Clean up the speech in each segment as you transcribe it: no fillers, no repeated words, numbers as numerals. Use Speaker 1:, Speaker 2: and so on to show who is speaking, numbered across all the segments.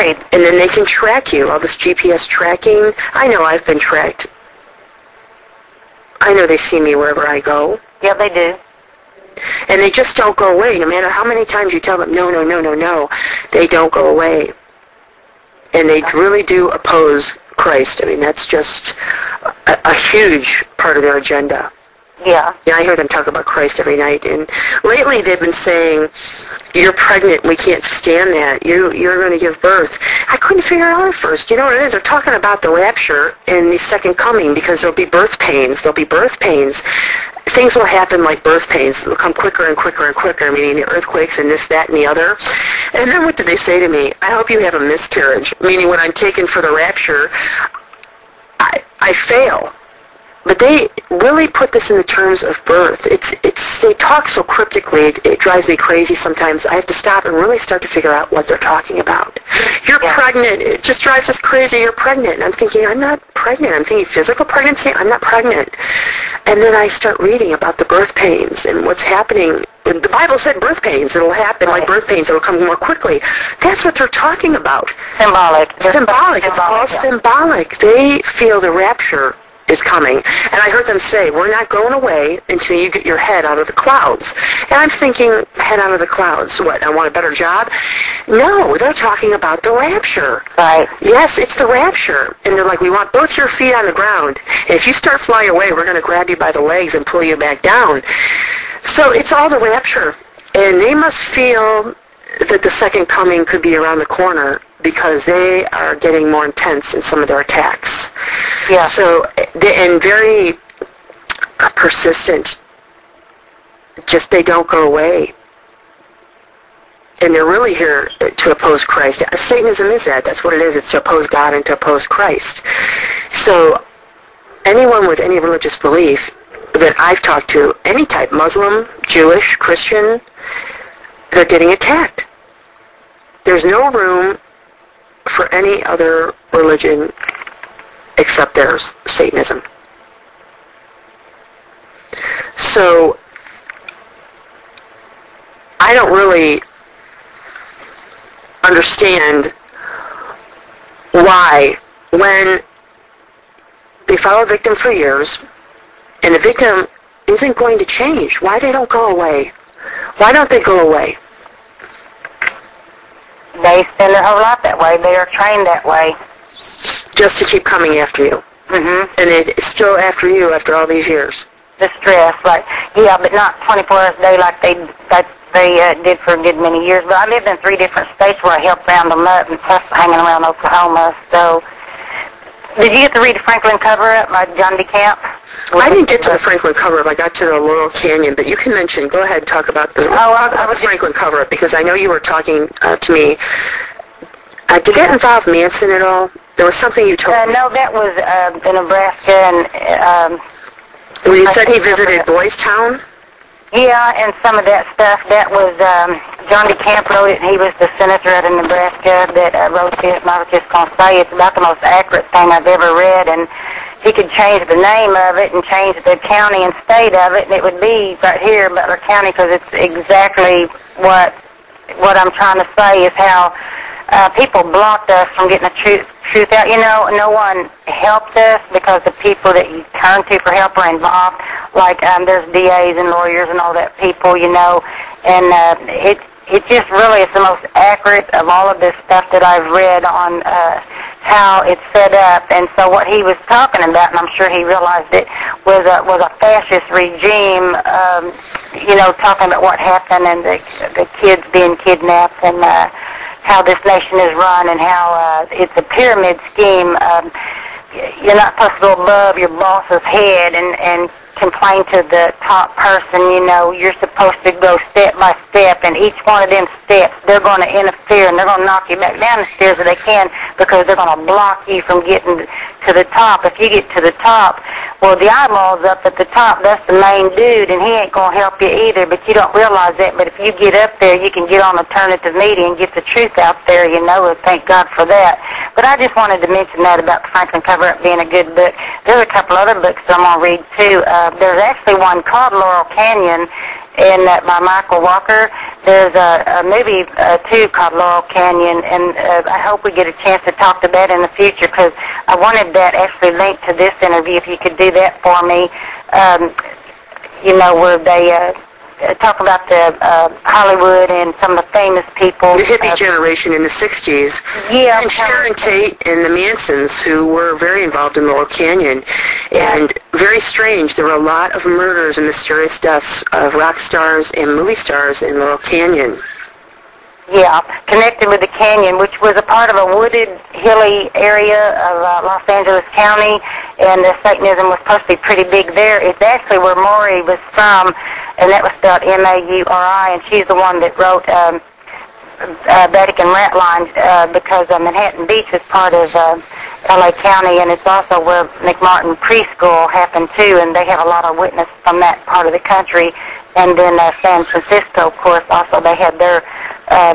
Speaker 1: Right.
Speaker 2: And then they can track you, all this GPS tracking. I know I've been tracked. I know they see me wherever I go.
Speaker 1: Yeah, they do.
Speaker 2: And they just don't go away. No matter how many times you tell them, no, no, no, no, no, they don't go away. And they really do oppose Christ. I mean, that's just a huge part of their agenda.
Speaker 1: Yeah.
Speaker 2: Yeah, I hear them talk about Christ every night. And lately they've been saying, you're pregnant, we can't stand that. You're going to give birth. I couldn't figure it out at first. You know what it is? They're talking about the rapture and the second coming because there'll be birth pains. There'll be birth pains. Things will happen like birth pains. They'll come quicker and quicker and quicker, meaning the earthquakes and this, that, and the other. And then what did they say to me? I hope you have a miscarriage, meaning when I'm taken for the rapture, I fail. But they really put this in the terms of birth. They talk so cryptically, it drives me crazy sometimes. I have to stop and really start to figure out what they're talking about. You're pregnant. It just drives us crazy. You're pregnant. And I'm thinking, I'm not pregnant. I'm thinking physical pregnancy. I'm not pregnant. And then I start reading about the birth pains and what's happening. The Bible said birth pains. It'll happen like birth pains. It'll come more quickly. That's what they're talking about.
Speaker 1: Symbolic.
Speaker 2: Symbolic. It's all symbolic. They feel the rapture is coming. And I heard them say, we're not going away until you get your head out of the clouds. And I'm thinking, head out of the clouds. What, I want a better job? No, they're talking about the rapture.
Speaker 1: Right.
Speaker 2: Yes, it's the rapture. And they're like, we want both your feet on the ground. And if you start flying away, we're going to grab you by the legs and pull you back down. So it's all the rapture. And they must feel that the second coming could be around the corner because they are getting more intense in some of their attacks.
Speaker 1: Yeah.
Speaker 2: So, and very persistent. Just they don't go away. And they're really here to oppose Christ. Satanism is that. That's what it is. It's to oppose God and to oppose Christ. So anyone with any religious belief that I've talked to, any type, Muslim, Jewish, Christian, they're getting attacked. There's no room for any other religion except theirs, Satanism. So I don't really understand why, when they follow a victim for years and the victim isn't going to change, why they don't go away. Why don't they go away?
Speaker 1: They spend their whole life that way. They are trained that way.
Speaker 2: Just to keep coming after you.
Speaker 1: Mm-hmm.
Speaker 2: And it's still after you after all these years.
Speaker 1: The stress, like, yeah, but not 24 hours a day like they did for a good many years. But I lived in 3 different states where I helped round them up, and plus hanging around Oklahoma. So, did you get to read the Franklin cover-up by John DeCamp?
Speaker 2: I didn't get to the Franklin cover-up. I got to the Laurel Canyon, but you can mention, go ahead and talk about the Franklin cover-up, because I know you were talking to me. Did that involve Manson at all? There was something you told me.
Speaker 1: No, that was in Nebraska. And
Speaker 2: when you said he visited Boys Town?
Speaker 1: Yeah, and some of that stuff, that was, John DeCamp wrote it, and he was the senator out of Nebraska that wrote this, and I was just going to say it's about the most accurate thing I've ever read, and he could change the name of it and change the county and state of it, and it would be right here, Butler County, because it's exactly what I'm trying to say is how people blocked us from getting the truth out. You know, no one helped us because the people that you turn to for help are involved. Like there's DAs and lawyers and all that people, you know, and it just really is the most accurate of all of this stuff that I've read on how it's set up. And so what he was talking about, and I'm sure he realized it, was a fascist regime. You know, talking about what happened and the kids being kidnapped and how this nation is run and how it's a pyramid scheme. You're not supposed to go above your boss's head and complain to the top person. You know, you're supposed to go step by step, and each one of them steps, they're going to interfere, and they're going to knock you back down the stairs if they can, because they're going to block you from getting to the top. If you get to the top, well, the eyeball's up at the top. That's the main dude, and he ain't going to help you either, but you don't realize that. But if you get up there, you can get on alternative media and get the truth out there, you know, and thank God for that. But I just wanted to mention that about the Franklin cover-up being a good book. There's a couple other books that I'm going to read, too. There's actually one called Laurel Canyon, by Michael Walker. There's a movie, too, called Laurel Canyon, and I hope we get a chance to talk to that in the future, because I wanted that actually linked to this interview, if you could do that for me. Where they talk about the Hollywood and some of the famous people.
Speaker 2: The hippie generation in the 60s.
Speaker 1: Yeah.
Speaker 2: And Sharon Tate and the Mansons, who were very involved in Laurel Canyon. And very strange, there were a lot of murders and mysterious deaths of rock stars and movie stars in Laurel Canyon.
Speaker 1: Yeah, connected with the canyon, which was a part of a wooded, hilly area of Los Angeles County, and Satanism was supposed to be pretty big there. It's actually where Maury was from, and that was spelled M-A-U-R-I, and she's the one that wrote Vatican Ratline, because Manhattan Beach was part of L.A. County, and it's also where McMartin Preschool happened too, and they have a lot of witness from that part of the country. And then San Francisco, of course, also they had their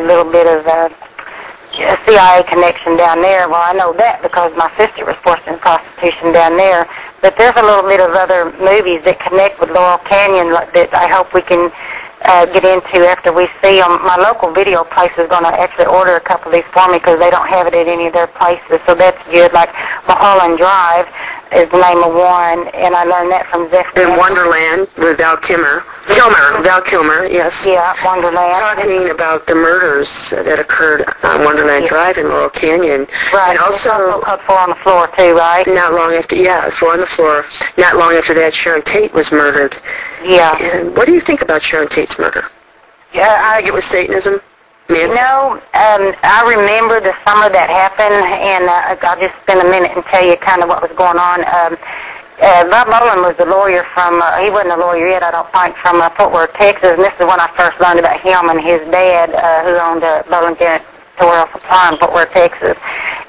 Speaker 1: little bit of CIA connection down there. Well, I know that because my sister was forced into prostitution down there. But there's a little bit of other movies that connect with Laurel Canyon that I hope we can get into after we see them. My local video place is going to actually order a couple of these for me because they don't have it at any of their places, so that's good. Like Mulholland Drive is the name of one, and I learned that from Zeph.
Speaker 2: In Wonderland with Val Kilmer, yes.
Speaker 1: Yeah, Wonderland.
Speaker 2: Talking about the murders that occurred on Wonderland Drive in Laurel Canyon.
Speaker 1: Right,
Speaker 2: and also
Speaker 1: called Four on the Floor too, right?
Speaker 2: Not long after, Four on the Floor. Not long after that, Sharon Tate was murdered.
Speaker 1: Yeah.
Speaker 2: And what do you think about Sharon Tate's murder?
Speaker 1: Yeah,
Speaker 2: I think it was Satanism.
Speaker 1: I remember the summer that happened, and I'll just spend a minute and tell you kind of what was going on. Bob Bolin was a lawyer from, he wasn't a lawyer yet, I don't think, from Fort Worth, Texas, and this is when I first learned about him and his dad, who owned Bolin Editorial Supply in Fort Worth, Texas.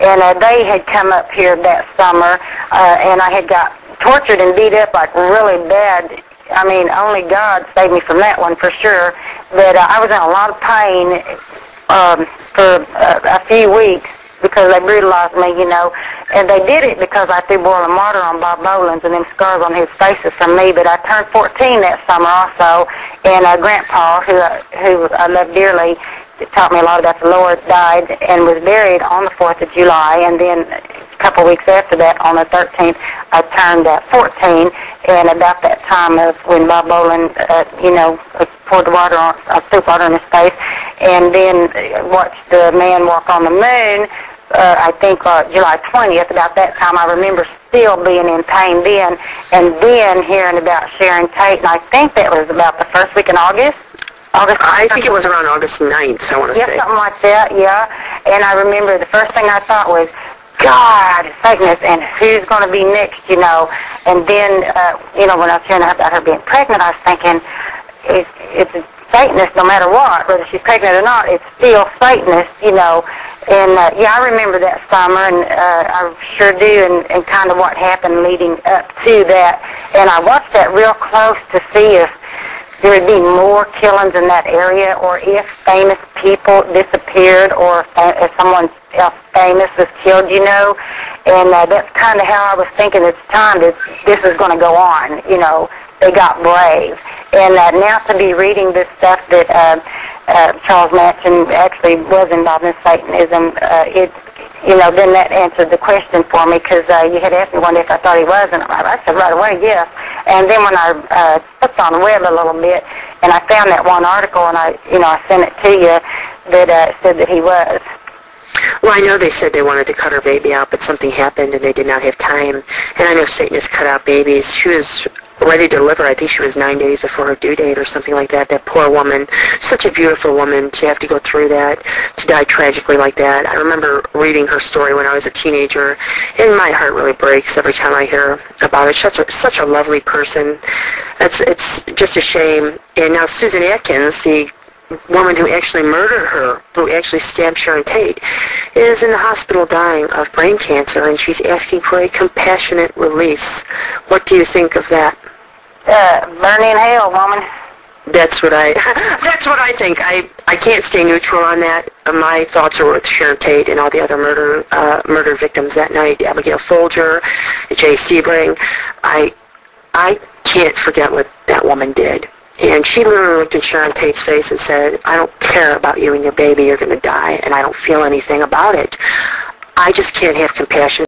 Speaker 1: And they had come up here that summer, and I had got tortured and beat up like really bad. I mean, only God saved me from that one for sure. But I was in a lot of pain for a few weeks because they brutalized me, and they did it because I threw boiling water on Bob Bolin's and them scars on his face is from me. But I turned 14 that summer also, and Grandpa, who I love dearly, taught me a lot about the Lord, died and was buried on the 4th of July, and then a couple weeks after that, on the 13th, I turned 14, and about that time of when Bob Bolin, poured the water on, soup water in his face, and then watched the man walk on the moon, I think July 20th, about that time, I remember still being in pain then, and then hearing about Sharon Tate, and I think that was about the first week in August.
Speaker 2: I think it was around August 9th, I want to say.
Speaker 1: Yeah, something like that, yeah. And I remember the first thing I thought was, God, Satanist, and who's going to be next, And then, when I was hearing about her being pregnant, I was thinking, it's a Satanist no matter what, whether she's pregnant or not, it's still Satanist, And, I remember that summer, and I sure do, and kind of what happened leading up to that. And I watched that real close to see if there would be more killings in that area, or if famous people disappeared, or if someone else famous was killed, And that's kind of how I was thinking at the time that this is going to go on, They got brave. And now to be reading this stuff that Charles Manson actually was involved in Satanism, then that answered the question for me, because you had asked me one day if I thought he was, and I said right away, yes. And then when I looked on the web a little bit, and I found that one article, and I sent it to you, that said that he was.
Speaker 2: Well, I know they said they wanted to cut her baby out, but something happened, and they did not have time. And I know Satanists cut out babies. She was ready to deliver. I think she was 9 days before her due date or something like that. That poor woman, such a beautiful woman, to have to go through that, to die tragically like that. I remember reading her story when I was a teenager, and my heart really breaks every time I hear about it. She's such a lovely person. It's just a shame. And now Susan Atkins, the woman who actually murdered her, who actually stabbed Sharon Tate, is in the hospital dying of brain cancer, and she's asking for a compassionate release. What do you think of that?
Speaker 1: Burn in hell, woman.
Speaker 2: That's what I think. I can't stay neutral on that. My thoughts are with Sharon Tate and all the other murder victims that night. Abigail Folger, Jay Sebring. I can't forget what that woman did. And she literally looked in Sharon Tate's face and said, I don't care about you and your baby, you're going to die, and I don't feel anything about it. I just can't have compassion